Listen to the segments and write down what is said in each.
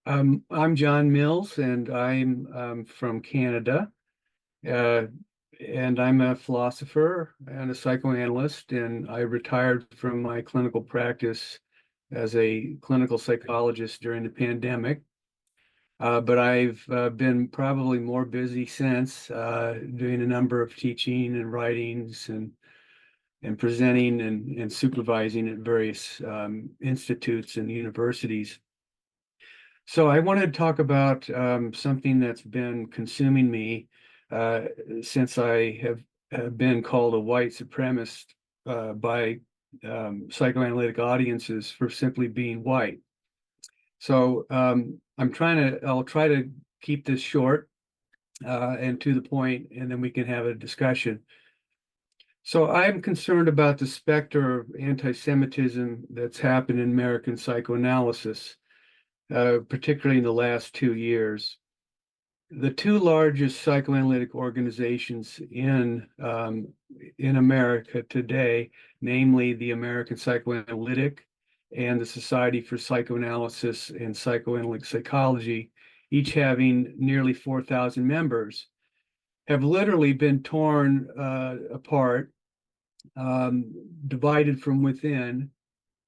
I'm John Mills, and I'm from Canada, uh, and I'm a philosopher and a psychoanalyst, and I retired from my clinical practice as a clinical psychologist during the pandemic. But I've been probably more busy since, doing a number of teaching and writings and presenting and supervising at various institutes and universities. So I wanted to talk about something that's been consuming me uh, since I have been called a white supremacist by psychoanalytic audiences for simply being white. So I'll try to keep this short and to the point, and then we can have a discussion. So I'm concerned about the specter of anti-Semitism that's happened in American psychoanalysis, particularly in the last 2 years. The two largest psychoanalytic organizations in America today, namely the American Psychoanalytic and the Society for Psychoanalysis and Psychoanalytic Psychology, each having nearly 4,000 members, have literally been torn apart, divided from within,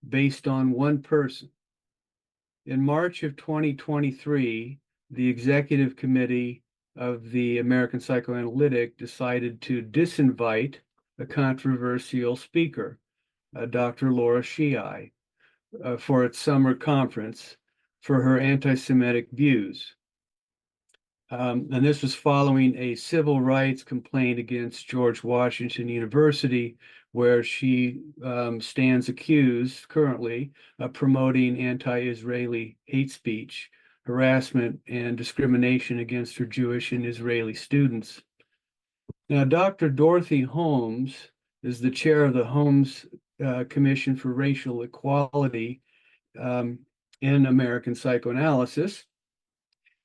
based on one person. In March of 2023, the executive committee of the American Psychoanalytic decided to disinvite a controversial speaker, Dr. Lara Sheehi, for its summer conference for her anti-Semitic views. And this was following a civil rights complaint against George Washington University, where she stands accused currently of promoting anti-Israeli hate speech, harassment, and discrimination against her Jewish and Israeli students. Now, Dr. Dorothy Holmes is the chair of the Holmes Commission for Racial Equality in American Psychoanalysis.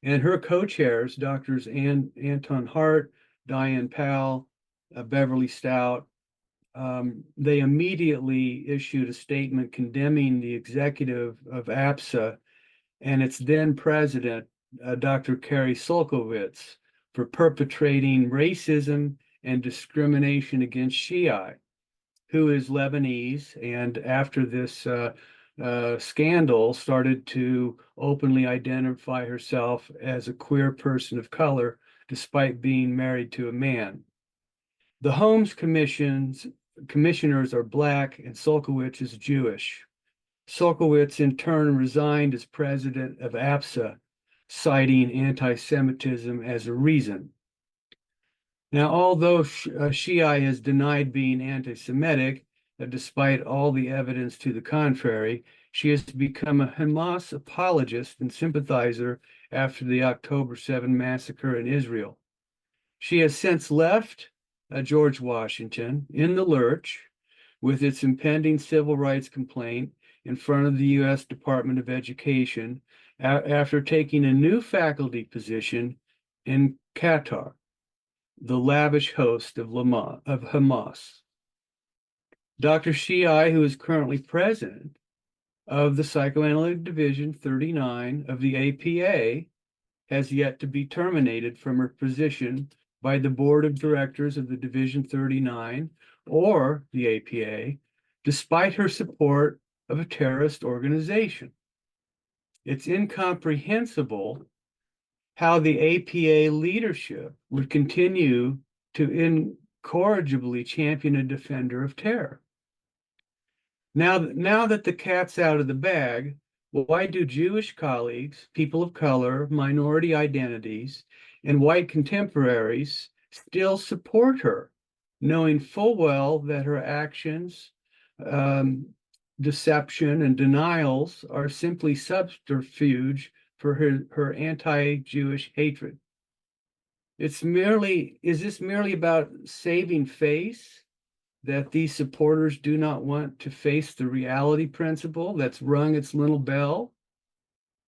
And her co-chairs, Doctors Anton Hart, Diane Powell, Beverly Stout, they immediately issued a statement condemning the executive of APSA and its then president, Dr. Carrie Solkowitz, for perpetrating racism and discrimination against Shiite, who is Lebanese, and after this scandal, started to openly identify herself as a queer person of color, despite being married to a man. The Holmes commissioners are Black, and Solkowitz is Jewish. Solkowitz, in turn, resigned as president of APSA, citing anti-Semitism as a reason. Now, although Shiai has denied being anti-Semitic, despite all the evidence to the contrary, she has become a Hamas apologist and sympathizer after the October 7 massacre in Israel. She has since left George Washington in the lurch with its impending civil rights complaint in front of the U.S. Department of Education after taking a new faculty position in Qatar, the lavish host of Hamas. Dr. Sheehi, who is currently president of the Psychoanalytic Division 39 of the APA, has yet to be terminated from her position by the board of directors of the Division 39 or the APA, despite her support of a terrorist organization. It's incomprehensible how the APA leadership would continue to incorrigibly champion a defender of terror. Now that the cat's out of the bag, why do Jewish colleagues, people of color, minority identities, and white contemporaries still support her, knowing full well that her actions, deception, and denials are simply subterfuge for her anti-Jewish hatred? Is this merely about saving face, that these supporters do not want to face the reality principle that's rung its little bell?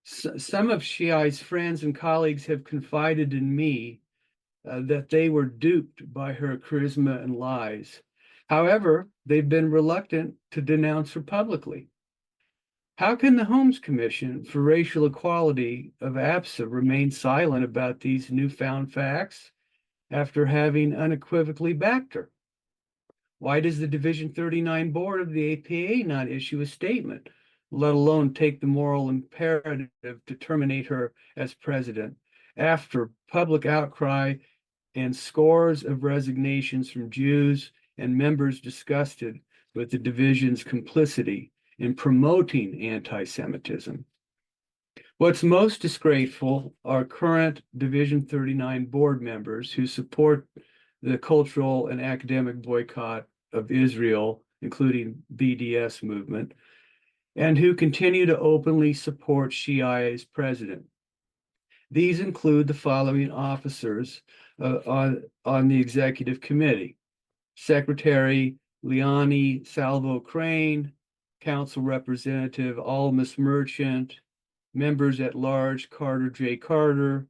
Some of Shiai's friends and colleagues have confided in me that they were duped by her charisma and lies. However, they've been reluctant to denounce her publicly. How can the Holmes Commission for Racial Equality of IPhA remain silent about these newfound facts after having unequivocally backed her? Why does the Division 39 board of the IPhA not issue a statement, let alone take the moral imperative to terminate her as president after public outcry and scores of resignations from Jews and members disgusted with the division's complicity in promoting anti-Semitism? What's most disgraceful are current Division 39 board members who support the cultural and academic boycott of Israel, including BDS movement, and who continue to openly support Sheehi as president. These include the following officers on the executive committee: Secretary Leonie Salvo Crane, Council Representative Almus Merchant, members at large Carter J. Carter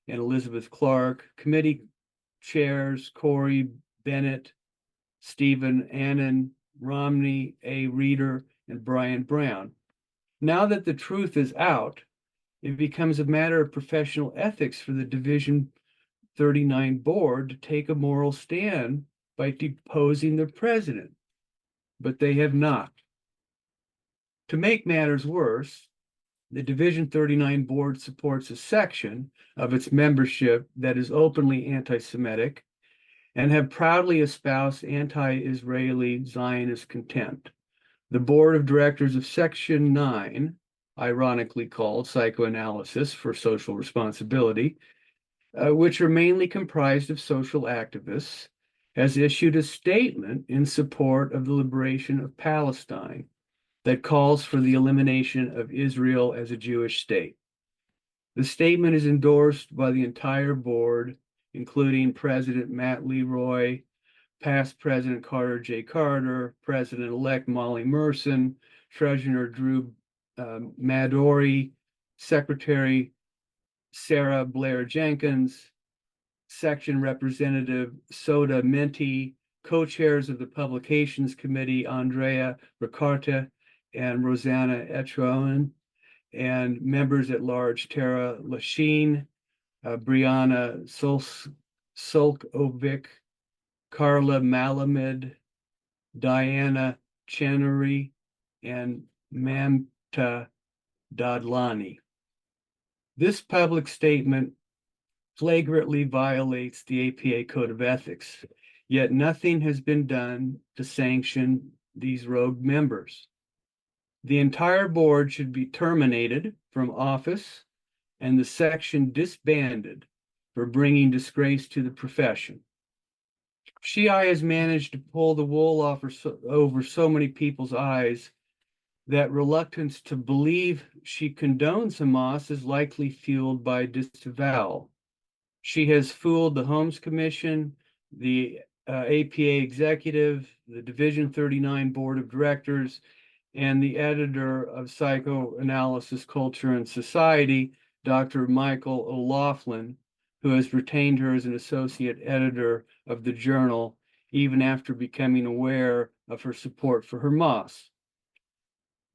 and Elizabeth Clark, committee chairs Corey Bennett, Stephen Annan, Romney A. Reeder, and Brian Brown. Now that the truth is out, it becomes a matter of professional ethics for the Division 39 board to take a moral stand by deposing the president, but they have not. To make matters worse, the Division 39 board supports a section of its membership that is openly anti-Semitic and have proudly espoused anti-Israeli Zionist contempt. The board of directors of Section 9, ironically called Psychoanalysis for Social Responsibility, which are mainly comprised of social activists, has issued a statement in support of the liberation of Palestine that calls for the elimination of Israel as a Jewish state. The statement is endorsed by the entire board, including President Matt Leroy, past President Carter J. Carter, President-elect Molly Merson, Treasurer Drew Madori, Secretary Sarah Blair Jenkins, Section Representative Soda Menti, co-chairs of the Publications Committee Andrea Ricarte and Rosanna Etroen, and members at large Tara Lasheen, Brianna Solkovic, Carla Malamud, Diana Chenery, and Mamta Dadlani. This public statement flagrantly violates the IPhA Code of Ethics, yet nothing has been done to sanction these rogue members. The entire board should be terminated from office and the section disbanded for bringing disgrace to the profession. Sheehi has managed to pull the wool over so many people's eyes that reluctance to believe she condones Hamas is likely fueled by disavowal. She has fooled the Holmes Commission, the IPhA executive, the Division 39 board of directors, and the editor of Psychoanalysis, Culture, and Society, Dr. Michael O'Loughlin, who has retained her as an associate editor of the journal, even after becoming aware of her support for Hamas.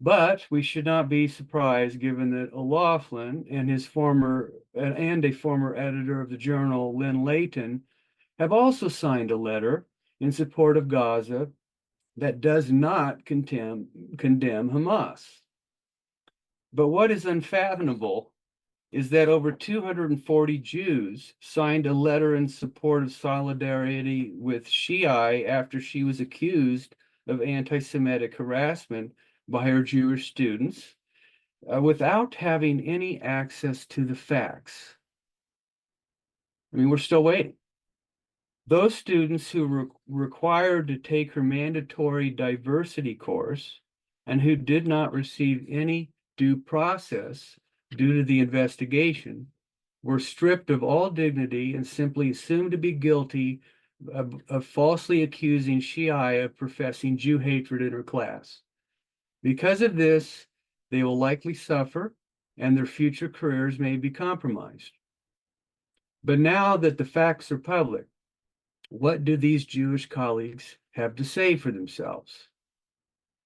But we should not be surprised, given that O'Loughlin and a former editor of the journal, Lynn Layton, have also signed a letter in support of Gaza that does not condemn Hamas. But what is unfathomable is that over 240 Jews signed a letter in support of solidarity with Sheehi after she was accused of anti-Semitic harassment by her Jewish students without having any access to the facts. I mean, we're still waiting. Those students who were required to take her mandatory diversity course and who did not receive any due process due to the investigation were stripped of all dignity and simply assumed to be guilty of falsely accusing Sheehi of professing Jew hatred in her class. Because of this, they will likely suffer and their future careers may be compromised. But now that the facts are public, what do these Jewish colleagues have to say for themselves?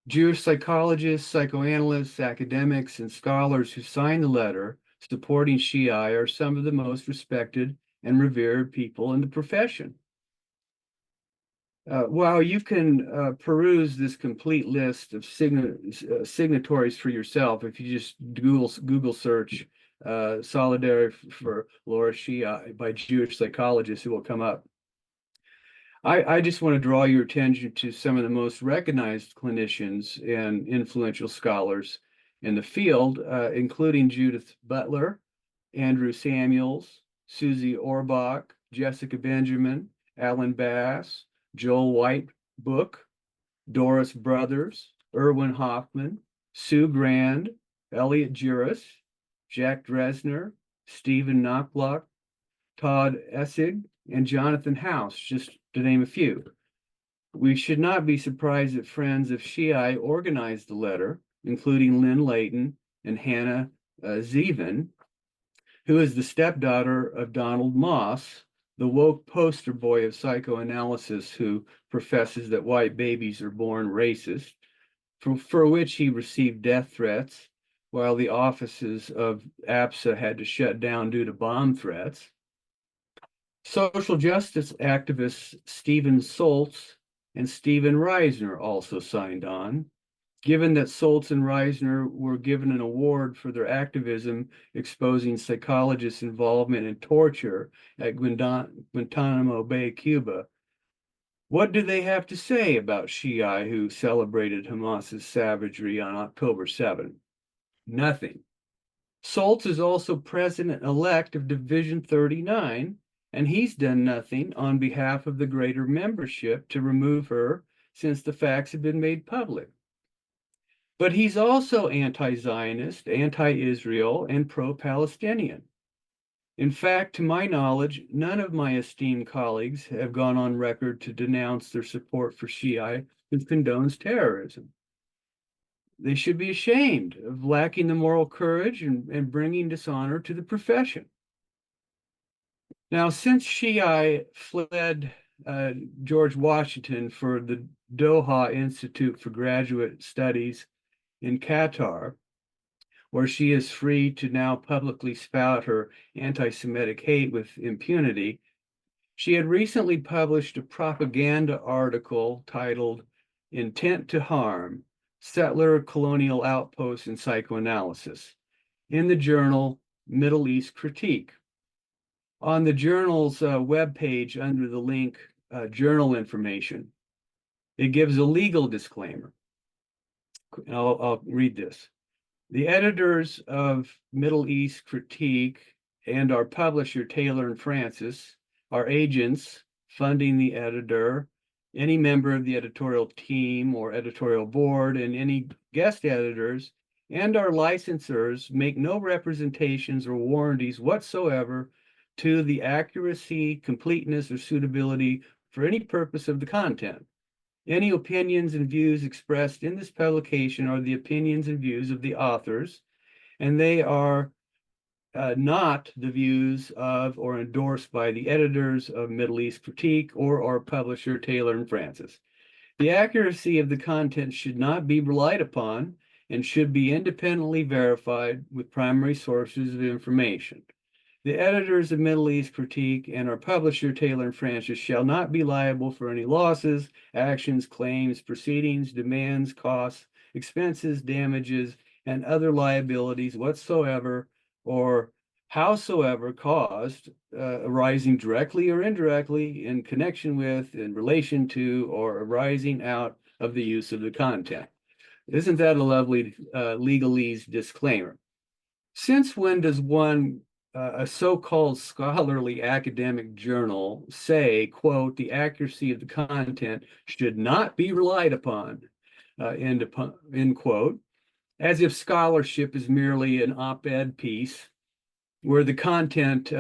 Jewish psychologists, psychoanalysts, academics, and scholars who signed the letter supporting Sheehi are some of the most respected and revered people in the profession. While you can peruse this complete list of signatories for yourself, if you just Google search Solidarity for Lara Sheehi by Jewish psychologists, it will come up. I just want to draw your attention to some of the most recognized clinicians and influential scholars in the field, including Judith Butler, Andrew Samuels, Susie Orbach, Jessica Benjamin, Alan Bass, Joel Whitebook, Doris Brothers, Erwin Hoffman, Sue Grand, Elliot Juris, Jack Dresner, Stephen Knopfloch, Todd Essig, and Jonathan House, just to name a few. We should not be surprised that friends of Sheehi organized the letter, including Lynn Layton and Hannah Zevin, who is the stepdaughter of Donald Moss, the woke poster boy of psychoanalysis who professes that white babies are born racist, for which he received death threats, while the offices of IPhA had to shut down due to bomb threats. Social justice activists Stephen Soltz and Stephen Reisner also signed on. Given that Soltz and Reisner were given an award for their activism exposing psychologists' involvement in torture at Guantanamo Bay, Cuba, what do they have to say about Sheehi, who celebrated Hamas's savagery on October 7? Nothing. Soltz is also president-elect of Division 39, and he's done nothing on behalf of the greater membership to remove her since the facts have been made public. But he's also anti-Zionist, anti-Israel, and pro-Palestinian. In fact, to my knowledge, none of my esteemed colleagues have gone on record to denounce their support for Sheehi, who condones terrorism. They should be ashamed of lacking the moral courage and bringing dishonor to the profession. Now, since Sheehi fled George Washington for the Doha Institute for Graduate Studies in Qatar, where she is free to now publicly spout her anti-Semitic hate with impunity, she had recently published a propaganda article titled "Intent to Harm: Settler-Colonial Outposts in Psychoanalysis" in the journal Middle East Critique. On the journal's webpage, under the link Journal Information, it gives a legal disclaimer. I'll read this. The editors of Middle East Critique and our publisher, Taylor and Francis, are agents funding the editor, any member of the editorial team or editorial board, and any guest editors, and our licensors make no representations or warranties whatsoever to the accuracy, completeness, or suitability for any purpose of the content. Any opinions and views expressed in this publication are the opinions and views of the authors, and they are not the views of or endorsed by the editors of Middle East Critique or our publisher, Taylor and Francis. The accuracy of the content should not be relied upon and should be independently verified with primary sources of information. The editors of Middle East Critique and our publisher, Taylor and Francis, shall not be liable for any losses, actions, claims, proceedings, demands, costs, expenses, damages, and other liabilities whatsoever or howsoever caused, arising directly or indirectly in connection with, in relation to, or arising out of the use of the content. Isn't that a lovely legalese disclaimer? Since when does a so-called scholarly academic journal say, quote, the accuracy of the content should not be relied upon, end quote, as if scholarship is merely an op-ed piece where the content,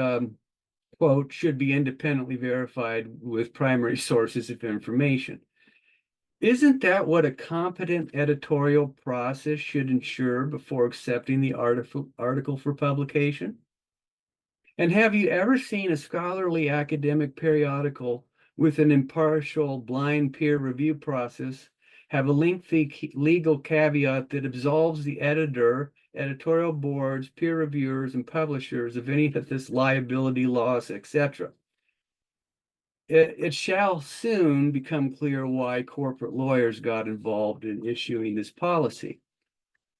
quote, should be independently verified with primary sources of information. Isn't that what a competent editorial process should ensure before accepting the article for publication? And have you ever seen a scholarly academic periodical with an impartial, blind peer review process have a lengthy legal caveat that absolves the editor, editorial boards, peer reviewers, and publishers of any of this liability, loss, etc. It shall soon become clear why corporate lawyers got involved in issuing this policy.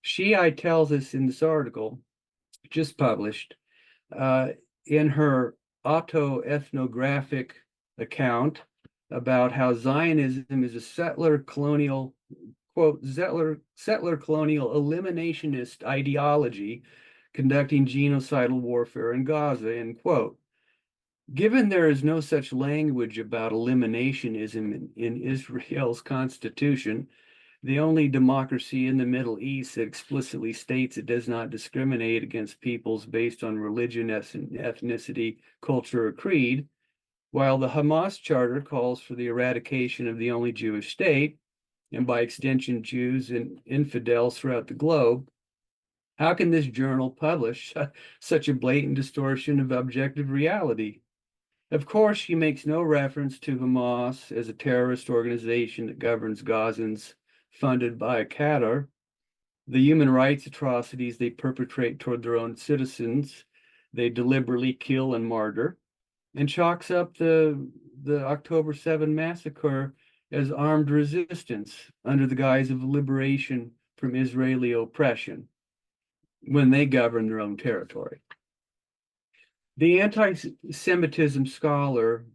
Sheehi tells us in this article, just published, in her autoethnographic account about how Zionism is a settler-colonial, quote, settler-colonial eliminationist ideology conducting genocidal warfare in Gaza, end quote. Given there is no such language about eliminationism in Israel's constitution, the only democracy in the Middle East that explicitly states it does not discriminate against peoples based on religion, ethnicity, culture, or creed, while the Hamas charter calls for the eradication of the only Jewish state, and by extension, Jews and infidels throughout the globe, how can this journal publish such a blatant distortion of objective reality? Of course, she makes no reference to Hamas as a terrorist organization that governs Gazans funded by Qatar, the human rights atrocities they perpetrate toward their own citizens, they deliberately kill and martyr, and chalks up the October 7 massacre as armed resistance under the guise of liberation from Israeli oppression when they govern their own territory. The anti-Semitism scholar,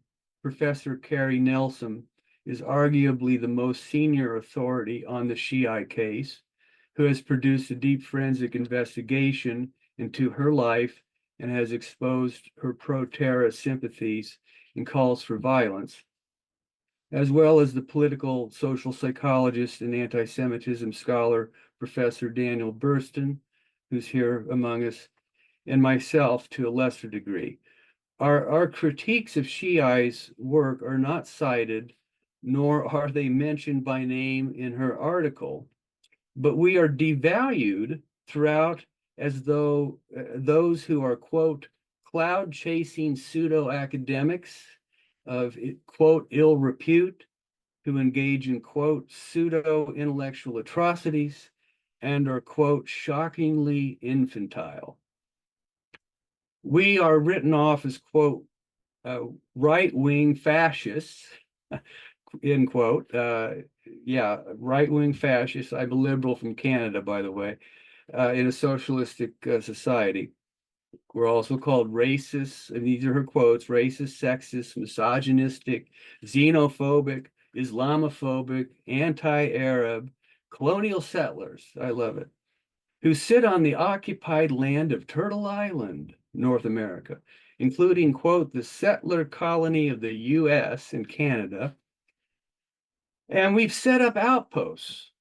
Professor Carrie Nelson, is arguably the most senior authority on the Sheehi case, who has produced a deep forensic investigation into her life and has exposed her pro-terror sympathies and calls for violence, as well as the political social psychologist and anti-Semitism scholar, Professor Daniel Burston, who's here among us, and myself to a lesser degree. Our critiques of Sheehi's work are not cited, nor are they mentioned by name in her article, but we are devalued throughout as though those who are, quote, cloud-chasing pseudo-academics of, quote, ill repute, who engage in, quote, pseudo-intellectual atrocities, and are, quote, shockingly infantile. We are written off as, quote, right-wing fascists, end quote. Yeah, right-wing fascists. I'm a liberal from Canada, by the way, in a socialistic society. We're also called racists, and these are her quotes, racist, sexist, misogynistic, xenophobic, Islamophobic, anti-Arab, colonial settlers, I love it, who sit on the occupied land of Turtle Island, North America, including, quote, the settler colony of the US and Canada. And we've set up outposts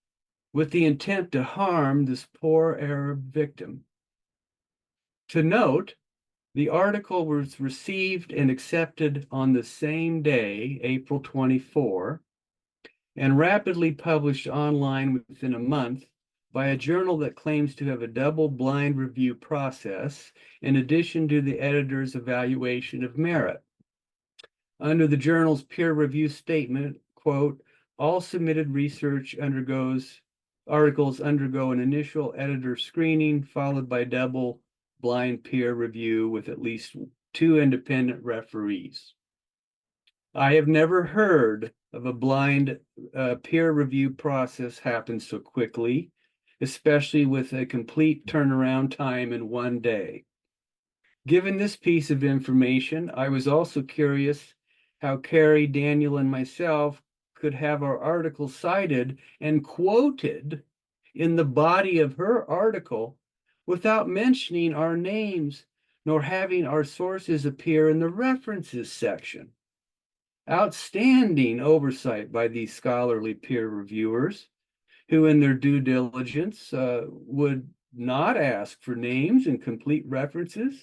with the intent to harm this poor Arab victim. To note, the article was received and accepted on the same day, April 24, and rapidly published online within a month by a journal that claims to have a double-blind review process in addition to the editor's evaluation of merit. Under the journal's peer review statement, quote, all submitted research articles undergo an initial editor screening followed by double-blind peer review with at least 2 independent referees. I have never heard of a blind peer review process happen so quickly, especially with a complete turnaround time in 1 day. Given this piece of information, I was also curious how Carrie, Daniel, and myself could have our article cited and quoted in the body of her article without mentioning our names, nor having our sources appear in the references section. Outstanding oversight by these scholarly peer reviewers, who in their due diligence would not ask for names and complete references,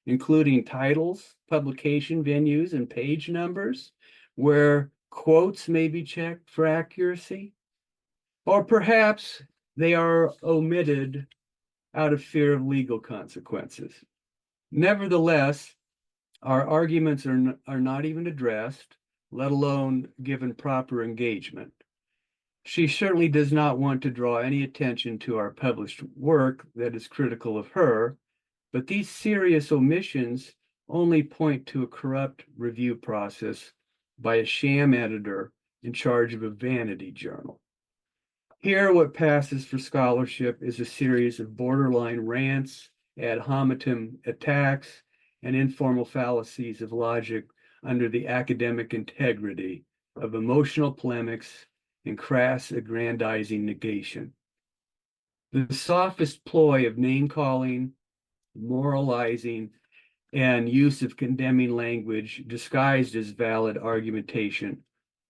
including titles, publication venues, and page numbers, where quotes may be checked for accuracy. Or perhaps they are omitted out of fear of legal consequences. Nevertheless, our arguments are not even addressed, let alone given proper engagement. She certainly does not want to draw any attention to our published work that is critical of her, but these serious omissions only point to a corrupt review process by a sham editor in charge of a vanity journal. Here, what passes for scholarship is a series of borderline rants, ad hominem attacks, and informal fallacies of logic under the academic integrity of emotional polemics and crass aggrandizing negation. The sophist ploy of name-calling, moralizing, and use of condemning language disguised as valid argumentation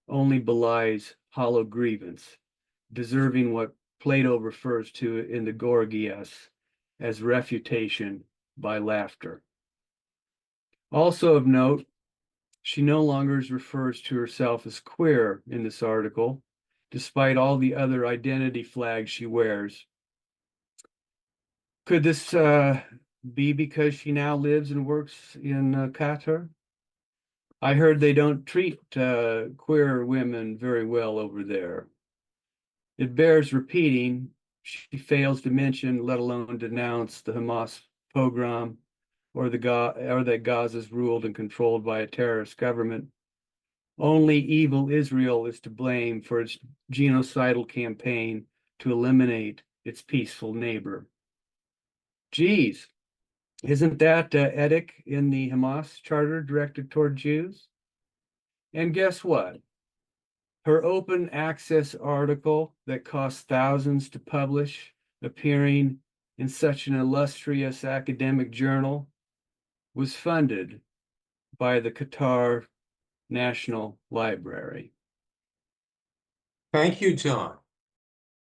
only belies hollow grievance, deserving what Plato refers to in the Gorgias as refutation by laughter. Also of note, she no longer refers to herself as queer in this article, despite all the other identity flags she wears. Could this be because she now lives and works in Qatar? I heard they don't treat queer women very well over there. It bears repeating, she fails to mention, let alone denounce, the Hamas pogrom or that Gaza is ruled and controlled by a terrorist government. Only evil Israel is to blame for its genocidal campaign to eliminate its peaceful neighbor. Geez, isn't that edict in the Hamas charter directed toward Jews? And guess what? Her open access article that cost thousands to publish, appearing in such an illustrious academic journal, was funded by the Qatar National Library. Thank you, John.